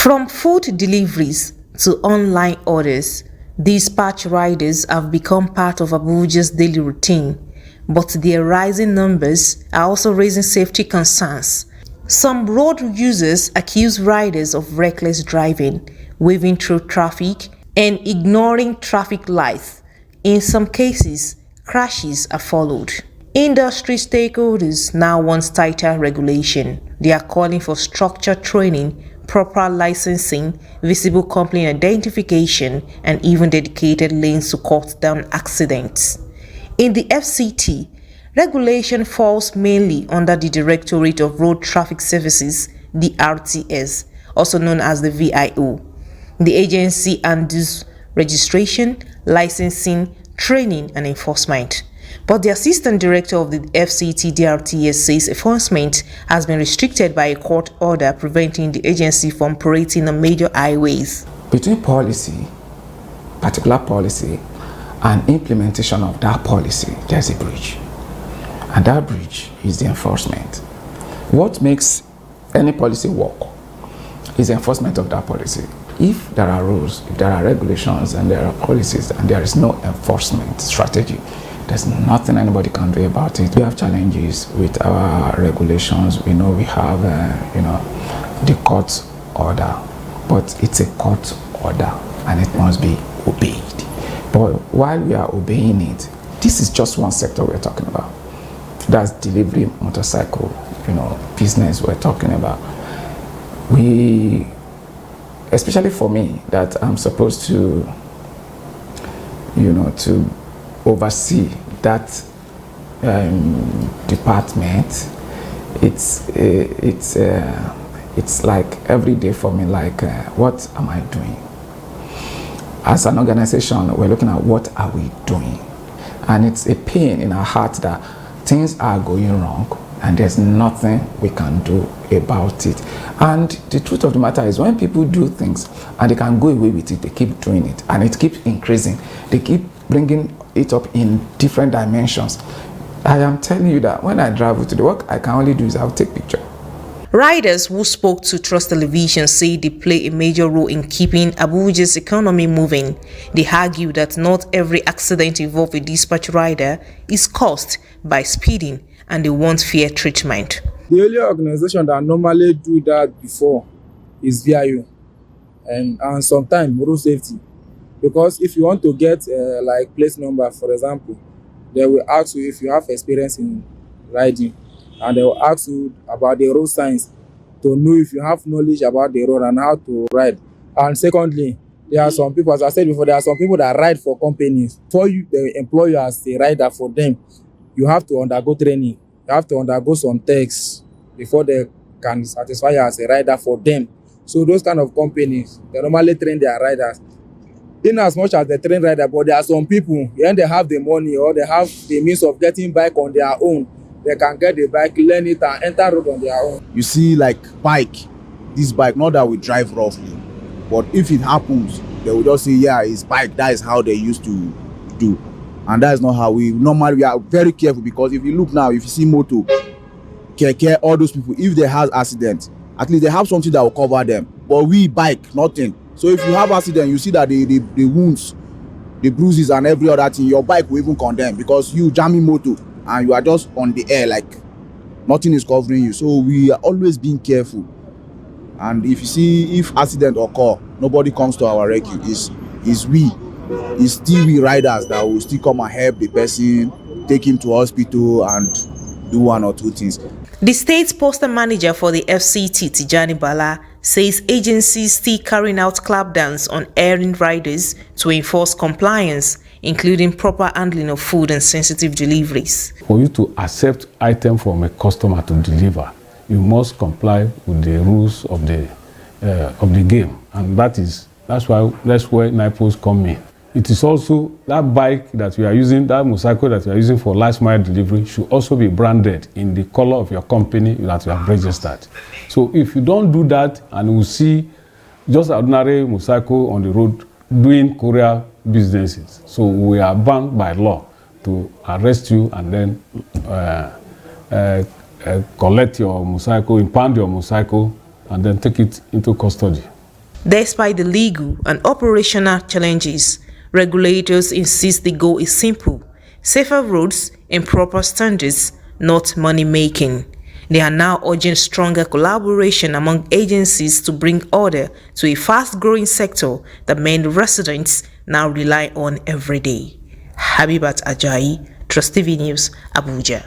From food deliveries to online orders, dispatch riders have become part of Abuja's daily routine, but their rising numbers are also raising safety concerns. Some road users accuse riders of reckless driving, weaving through traffic, and ignoring traffic lights. In some cases, crashes are followed. Industry stakeholders now want tighter regulation. They are calling for structured training, proper licensing, visible company identification, and even dedicated lanes to cut down accidents. In the FCT, regulation falls mainly under the Directorate of Road Traffic Services, the RTS, also known as the VIO. The agency handles registration, licensing, training, and enforcement. But the Assistant Director of the FCT DRTS says enforcement has been restricted by a court order preventing the agency from operating on major highways. Between policy, particular policy, and implementation of that policy, there's a bridge. And that bridge is the enforcement. What makes any policy work is the enforcement of that policy. If there are rules, if there are regulations, and there are policies, and there is no enforcement strategy, there's nothing anybody can do about it. We have challenges with our regulations. We know we have, the court order, but it's a court order and it must be obeyed. But while we are obeying it, this is just one sector we're talking about. That's delivery motorcycle, business we're talking about. We, especially for me, that I'm supposed to, to oversee that department. It's like every day for me, like what am I doing? As an organization, we're looking at what are we doing, and it's a pain in our heart that things are going wrong and there's nothing we can do about it. And the truth of the matter is, when people do things and they can go away with it, they keep doing it and it keeps increasing. They keep bringing it up in different dimensions. I am telling you that when I travel to the work, I can only do is I'll take picture. Riders who spoke to Trust Television say they play a major role in keeping Abuja's economy moving. They argue that not every accident involved a dispatch rider is caused by speeding, and they want fair treatment. The only organization that normally do that before is VIO and sometimes road safety. Because if you want to get like place number, for example, they will ask you if you have experience in riding, and they will ask you about the road signs to know if you have knowledge about the road and how to ride. And secondly, there are some people, as I said before, there are some people that ride for companies. Before they employ you as a rider for them, you have to undergo training. You have to undergo some tests before they can satisfy you as a rider for them. So those kind of companies, they normally train their riders. In as much as they train rider, but there are some people, when they have the money or they have the means of getting bike on their own, they can get the bike, learn it, and enter road on their own. You see, like this bike, not that we drive roughly, but if it happens, they will just say, yeah, it's bike. That is how they used to do. And that is not how we are very careful, because if you look now, if you see moto, keke, all those people, if they have accident, at least they have something that will cover them. But we bike, nothing. So if you have accident, you see that the wounds, the bruises and every other thing, your bike will even condemn, because you jamming moto and you are just on the air, like nothing is covering you. So we are always being careful. And if you see, if accident occur, nobody comes to our rescue. It's still we riders that will still come and help the person, take him to hospital and do one or two things. The state postal manager for the FCT, Tijani Bala, says agencies still carrying out clampdowns on errant riders to enforce compliance, including proper handling of food and sensitive deliveries. For you to accept item from a customer to deliver, you must comply with the rules of the game, and that's where NIPOs come in. It is also that bike that we are using, that motorcycle that we are using for last mile delivery should also be branded in the color of your company that you have registered. So if you don't do that, and we see just ordinary motorcycle on the road doing courier businesses, so we are bound by law to arrest you and then collect your motorcycle, impound your motorcycle, and then take it into custody. Despite the legal and operational challenges, regulators insist the goal is simple: safer roads and proper standards, not money-making. They are now urging stronger collaboration among agencies to bring order to a fast-growing sector that many residents now rely on every day. Habeebat Ajayi, Trust TV News, Abuja.